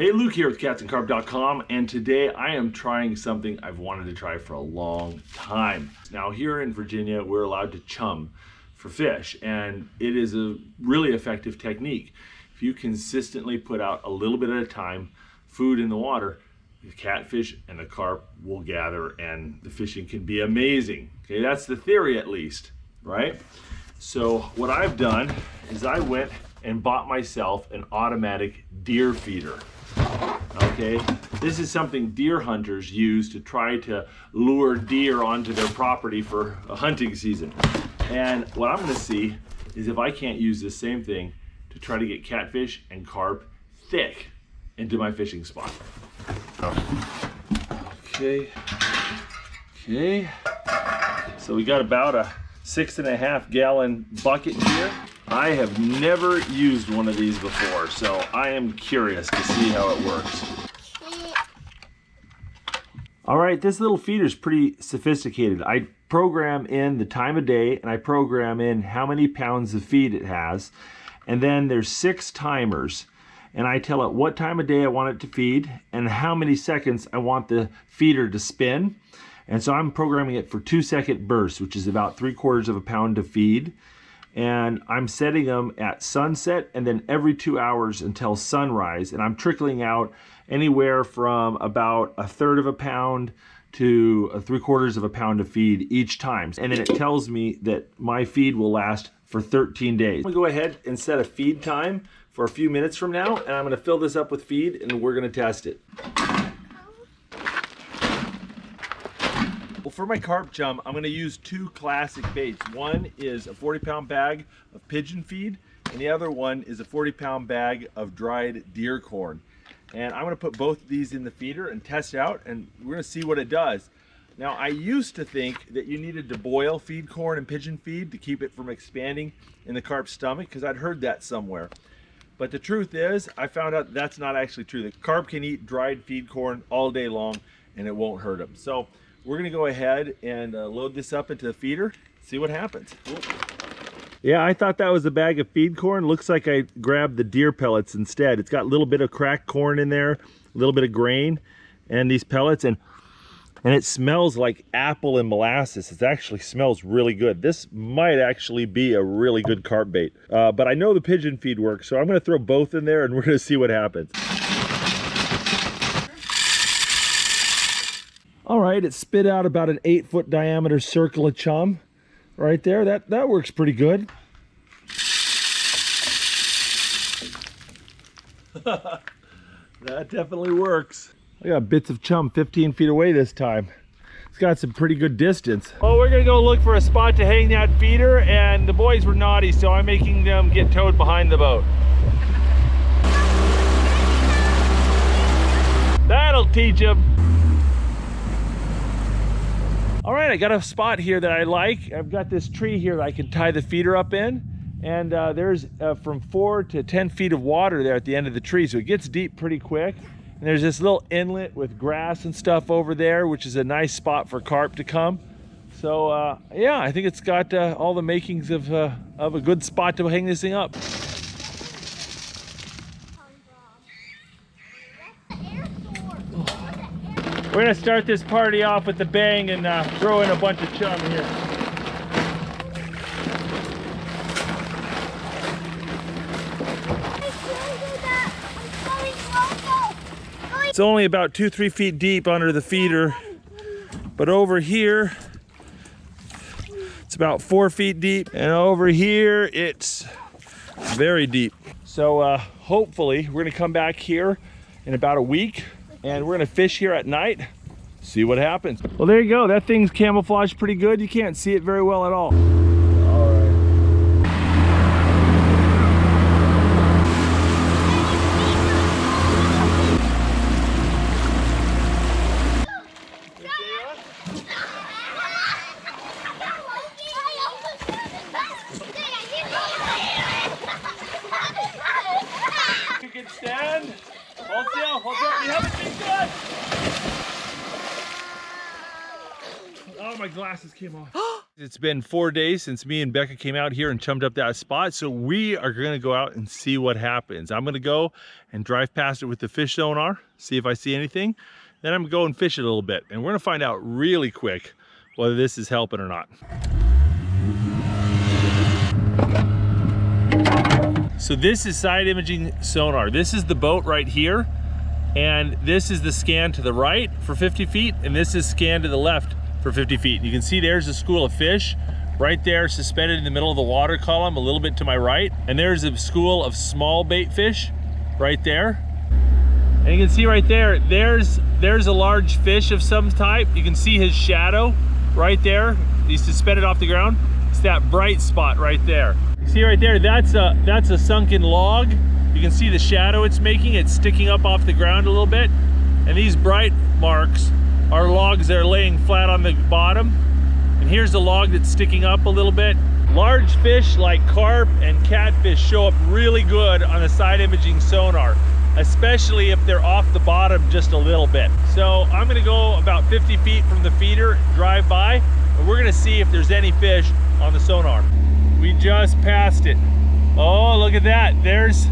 Hey, Luke here with catsandcarp.com, and today I am trying something I've wanted to try for a long time. Now here in Virginia, we're allowed to chum for fish, and it is a really effective technique. If you consistently put out a little bit at a time food in the water, the catfish and the carp will gather and the fishing can be amazing. Okay, that's the theory at least, right? So what I've done is I went and bought myself an automatic deer feeder. Okay, this is something deer hunters use to try to lure deer onto their property for a hunting season. And what I'm going to see is if I can't use this same thing to try to get catfish and carp thick into my fishing spot. Okay, so we got about a 6.5 gallon bucket here. I have never used one of these before, so I am curious to see how it works. All right, this little feeder is pretty sophisticated. I program in the time of day and I program in how many pounds of feed it has. And then there's 6 timers. And I tell it what time of day I want it to feed and how many seconds I want the feeder to spin. And so I'm programming it for 2-second bursts, which is about 3/4 pound to feed. And I'm setting them at sunset and then every 2 hours until sunrise. And I'm trickling out anywhere from about 1/3 pound to 3/4 pound of feed each time. And then it tells me that my feed will last for 13 days. I'm gonna go ahead and set a feed time for a few minutes from now, and I'm gonna fill this up with feed and we're gonna test it. Well, for my carp chum, I'm going to use 2 classic baits. One is a 40-pound bag of pigeon feed, and the other one is a 40-pound bag of dried deer corn. And I'm going to put both of these in the feeder and test it out, and we're going to see what it does. Now, I used to think that you needed to boil feed corn and pigeon feed to keep it from expanding in the carp's stomach, because I'd heard that somewhere. But the truth is, I found out that's not actually true. The carp can eat dried feed corn all day long, and it won't hurt them. So we're gonna go ahead and load this up into the feeder, see what happens. Yeah, I thought that was a bag of feed corn. Looks like I grabbed the deer pellets instead. It's got a little bit of cracked corn in there, a little bit of grain, and these pellets, and it smells like apple and molasses. It actually smells really good. This might actually be a really good carp bait. But I know the pigeon feed works, so I'm gonna throw both in there and we're gonna see what happens. All right, it spit out about an 8-foot diameter circle of chum right there. That works pretty good. That definitely works. I got bits of chum 15 feet away this time. It's got some pretty good distance. Well, we're gonna go look for a spot to hang that feeder, and the boys were naughty, so I'm making them get towed behind the boat. That'll teach them. All right, I got a spot here that I like. I've got this tree here that I can tie the feeder up in, and there's from 4 to 10 feet of water there at the end of the tree, so it gets deep pretty quick. And there's this little inlet with grass and stuff over there, which is a nice spot for carp to come. So yeah, I think it's got all the makings of a good spot to hang this thing up. We're gonna start this party off with the bang and throw in a bunch of chum here. It's only about 2-3 feet deep under the feeder, but over here it's about 4 feet deep, and over here it's very deep. So hopefully we're gonna come back here in about a week, and we're gonna fish here at night, see what happens. Well, there you go. That thing's camouflaged pretty good. You can't see it very well at all. All right. You can stand. Hold still, hold still. You haven't been good. Oh, my glasses came off. It's been 4 days since me and Becca came out here and chummed up that spot, so we are gonna go out and see what happens. I'm gonna go and drive past it with the fish sonar, see if I see anything. Then I'm gonna go and fish it a little bit, and we're gonna find out really quick whether this is helping or not. So this is side imaging sonar. This is the boat right here, and this is the scan to the right for 50 feet, and this is scan to the left for 50 feet. You can see there's a school of fish right there suspended in the middle of the water column a little bit to my right, and there's a school of small bait fish right there. And you can see right there, there's a large fish of some type. You can see his shadow right there. He's suspended off the ground. It's that bright spot right there. You see right there, that's a sunken log. You can see the shadow it's making. It's sticking up off the ground a little bit. And these bright marks are logs that are laying flat on the bottom. And here's the log that's sticking up a little bit. Large fish like carp and catfish show up really good on the side imaging sonar, especially if they're off the bottom just a little bit. So I'm gonna go about 50 feet from the feeder, drive by, and we're gonna see if there's any fish on the sonar. We just passed it. Oh, look at that. There's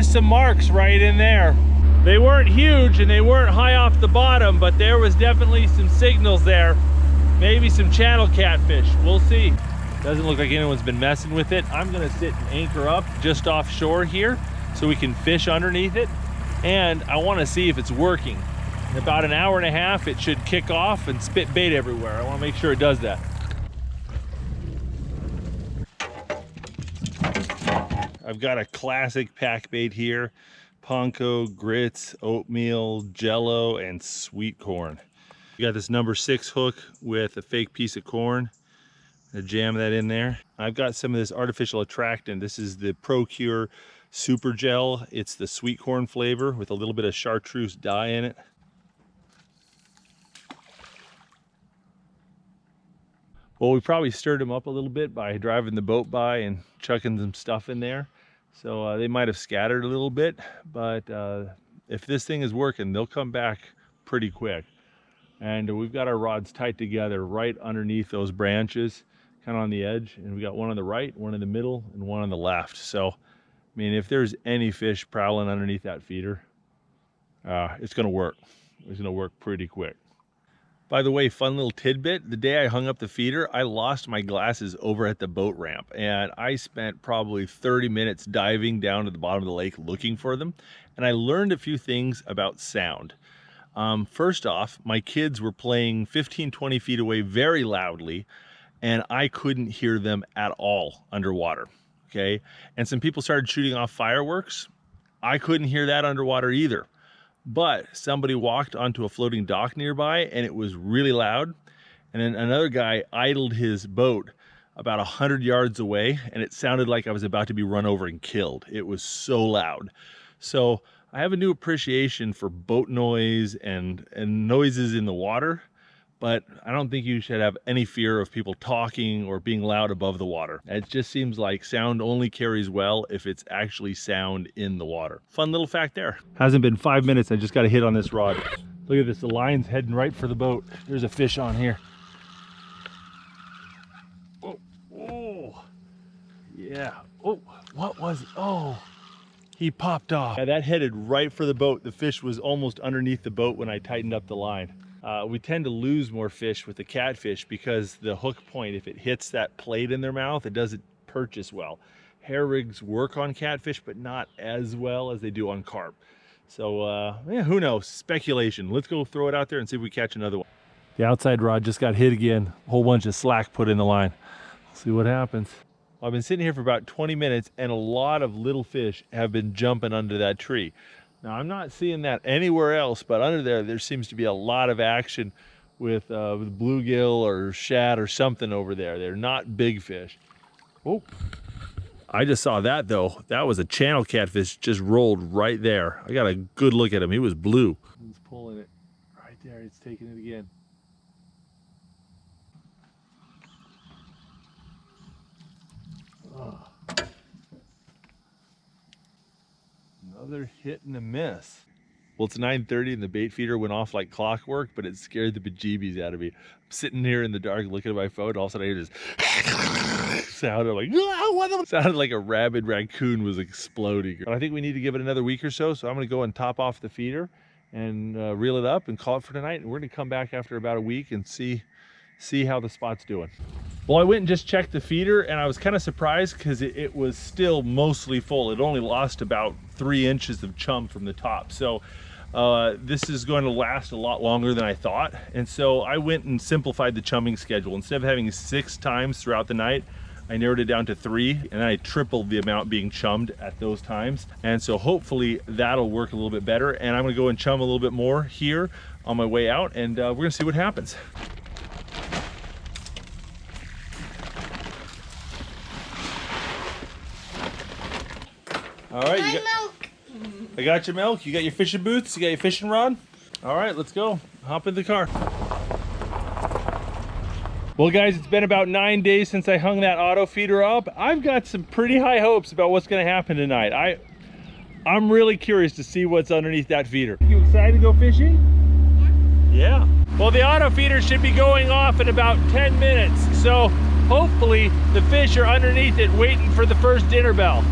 some marks right in there. They weren't huge and they weren't high off the bottom, but there was definitely some signals there. Maybe some channel catfish, we'll see. Doesn't look like anyone's been messing with it. I'm gonna sit and anchor up just offshore here so we can fish underneath it. And I wanna see if it's working. In about an hour and a half, it should kick off and spit bait everywhere. I wanna make sure it does that. I've got a classic pack bait here. Panko, grits, oatmeal, jello, and sweet corn. You got this number 6 hook with a fake piece of corn. I jam that in there. I've got some of this artificial attractant. This is the ProCure Super Gel. It's the sweet corn flavor with a little bit of chartreuse dye in it. Well, we probably stirred them up a little bit by driving the boat by and chucking some stuff in there. So they might have scattered a little bit, but if this thing is working, they'll come back pretty quick. And we've got our rods tight together right underneath those branches, kind of on the edge. And we got one on the right, one in the middle, and one on the left. So, I mean, if there's any fish prowling underneath that feeder, it's gonna work. It's gonna work pretty quick. By the way, fun little tidbit, the day I hung up the feeder, I lost my glasses over at the boat ramp, and I spent probably 30 minutes diving down to the bottom of the lake looking for them, and I learned a few things about sound. First off, my kids were playing 15, 20 feet away very loudly, and I couldn't hear them at all underwater, okay? And some people started shooting off fireworks. I couldn't hear that underwater either. But somebody walked onto a floating dock nearby and it was really loud. And then another guy idled his boat about 100 yards away and it sounded like I was about to be run over and killed. It was so loud. So I have a new appreciation for boat noise and noises in the water, but I don't think you should have any fear of people talking or being loud above the water. It just seems like sound only carries well if it's actually sound in the water. Fun little fact there. Hasn't been 5 minutes, I just got a hit on this rod. Look at this, the line's heading right for the boat. There's a fish on here. Oh, oh, yeah. Oh, what was it? Oh, he popped off. Yeah, that headed right for the boat. The fish was almost underneath the boat when I tightened up the line. We tend to lose more fish with the catfish because the hook point, if it hits that plate in their mouth, it doesn't purchase well. Hair rigs work on catfish, but not as well as they do on carp. So, yeah, who knows? Speculation. Let's go throw it out there and see if we catch another one. The outside rod just got hit again. A whole bunch of slack put in the line. Let's see what happens. I've been sitting here for about 20 minutes and a lot of little fish have been jumping under that tree. Now, I'm not seeing that anywhere else, but under there seems to be a lot of action with bluegill or shad or something over there. They're not big fish. Oh, I just saw that though. That was a channel catfish just rolled right there. I got a good look at him. He was blue. He's pulling it right there. It's taking it again. Oh. Another hit and a miss. Well, it's 9:30 and the bait feeder went off like clockwork, but it scared the bejeebies out of me. I'm sitting here in the dark looking at my phone, all of a sudden I hear this sounded like, sounded like a rabid raccoon was exploding. But I think we need to give it another week or so, so I'm gonna go and top off the feeder and reel it up and call it for tonight. And we're gonna come back after about a week and see how the spot's doing. Well, I went and just checked the feeder and I was kind of surprised because it was still mostly full. It only lost about 3 inches of chum from the top. So this is going to last a lot longer than I thought. And so I went and simplified the chumming schedule. Instead of having 6 times throughout the night, I narrowed it down to 3, and I tripled the amount being chummed at those times. And so hopefully that'll work a little bit better. And I'm gonna go and chum a little bit more here on my way out, and we're gonna see what happens. All right, I got your milk, you got your fishing boots, you got your fishing rod. All right, let's go. Hop in the car. Well guys, it's been about 9 days since I hung that auto feeder up. I've got some pretty high hopes about what's gonna happen tonight. I'm really curious to see what's underneath that feeder. You excited to go fishing? Yeah. Well, the auto feeder should be going off in about 10 minutes. So hopefully the fish are underneath it waiting for the first dinner bell.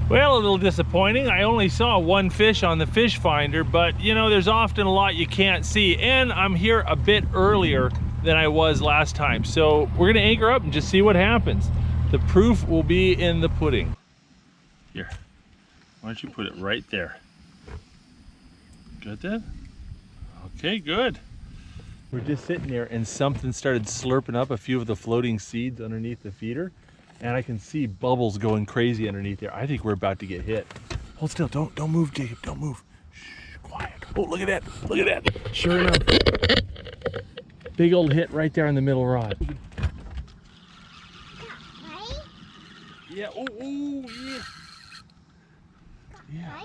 Well, a little disappointing. I only saw 1 fish on the fish finder, but you know, there's often a lot you can't see. And I'm here a bit earlier than I was last time. So we're gonna anchor up and just see what happens. The proof will be in the pudding. Here, why don't you put it right there? Good then? Okay, good. We're just sitting there and something started slurping up a few of the floating seeds underneath the feeder. And I can see bubbles going crazy underneath there. I think we're about to get hit. Hold still, don't move, Jacob, don't move. Shh, quiet. Oh, look at that, look at that. Sure enough, big old hit right there on the middle rod. Yeah, oh, yeah. Yeah.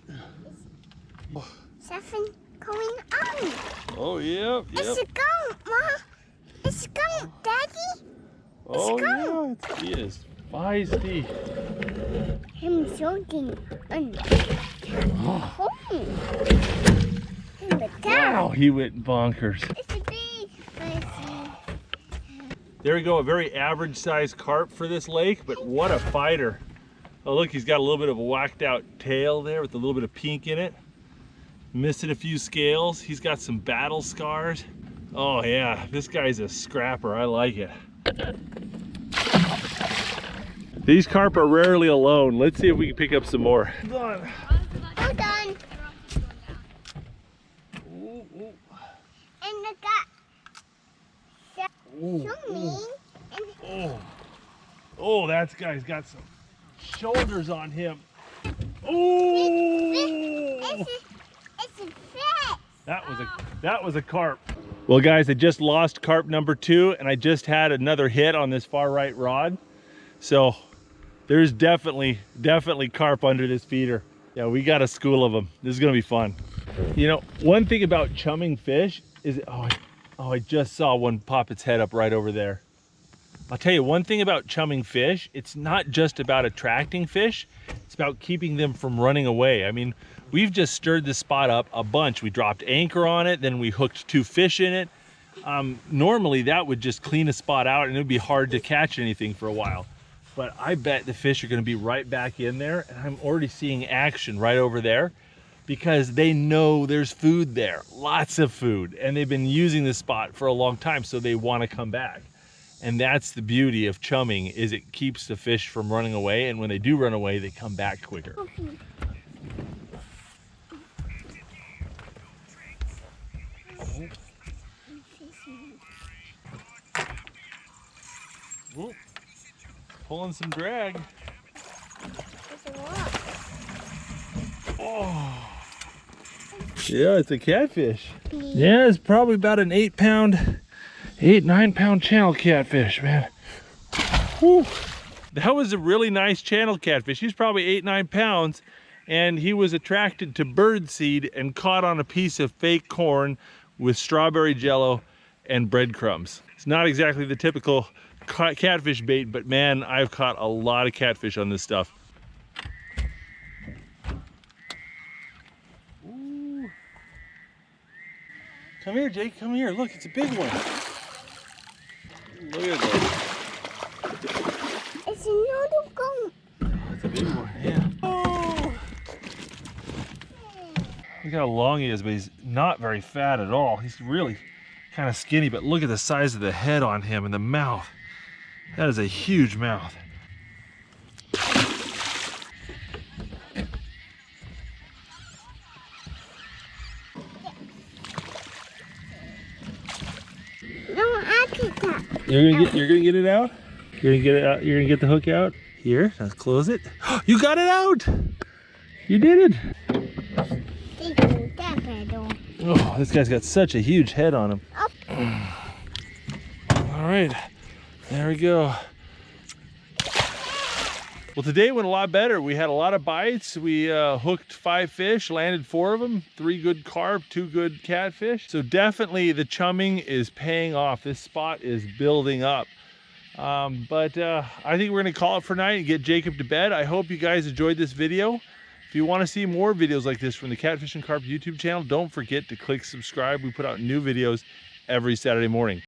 Yeah. Something going on. Oh, yeah. It's a skunk, Mom. It's a skunk, Daddy. Oh, yeah, he is feisty. I'm joking. Wow, he went bonkers. It's a big spicy. There we go, a very average sized carp for this lake, but what a fighter. Oh, look, he's got a little bit of a whacked out tail there with a little bit of pink in it. Missing a few scales. He's got some battle scars. Oh yeah, this guy's a scrapper. I like it. These carp are rarely alone. Let's see if we can pick up some more. Hold on. Ooh, ooh. And I got Chumming. Oh, that guy's got some shoulders on him. Oh! It's a fish. That was a carp. Well guys, I just lost carp number 2 and I just had another hit on this far right rod. So there's definitely carp under this feeder. Yeah, we got a school of them. This is gonna be fun. You know, one thing about chumming fish is, oh, I just saw one pop its head up right over there. I'll tell you one thing about chumming fish, it's not just about attracting fish, it's about keeping them from running away. I mean, we've just stirred this spot up a bunch. We dropped anchor on it, then we hooked 2 fish in it. Normally that would just clean a spot out and it would be hard to catch anything for a while. But I bet the fish are gonna be right back in there, and I'm already seeing action right over there because they know there's food there, lots of food, and they've been using this spot for a long time, so they wanna come back. And that's the beauty of chumming, is it keeps the fish from running away, and when they do run away, they come back quicker. Ooh, pulling some drag. Oh. Yeah, it's a catfish. Yeah, it's probably about an 8 pound, 8-9 pound channel catfish, man. Whew. That was a really nice channel catfish. He's probably 8-9 pounds, and he was attracted to bird seed and caught on a piece of fake corn with strawberry jello and breadcrumbs. It's not exactly the typical catfish bait, but man, I've caught a lot of catfish on this stuff. Ooh. Come here, Jake, come here. Look, it's a big one. Look at that. It's another gun. Oh, it's a big one, yeah. Oh. Look how long he is, but he's not very fat at all. He's really kind of skinny, but look at the size of the head on him and the mouth. That is a huge mouth. No, I get that. You're gonna get it out? You're gonna get it out. You're gonna get the hook out? Here, let's close it. You got it out! You did it! Oh, this guy's got such a huge head on him. All right, there we go. Well, today went a lot better. We had a lot of bites. We hooked 5 fish, landed 4 of them, 3 good carp, 2 good catfish. So definitely the chumming is paying off. This spot is building up. But I think we're gonna call it for night and get Jacob to bed. I hope you guys enjoyed this video. If you want to see more videos like this from the Catfish and Carp YouTube channel, don't forget to click subscribe. We put out new videos every Saturday morning.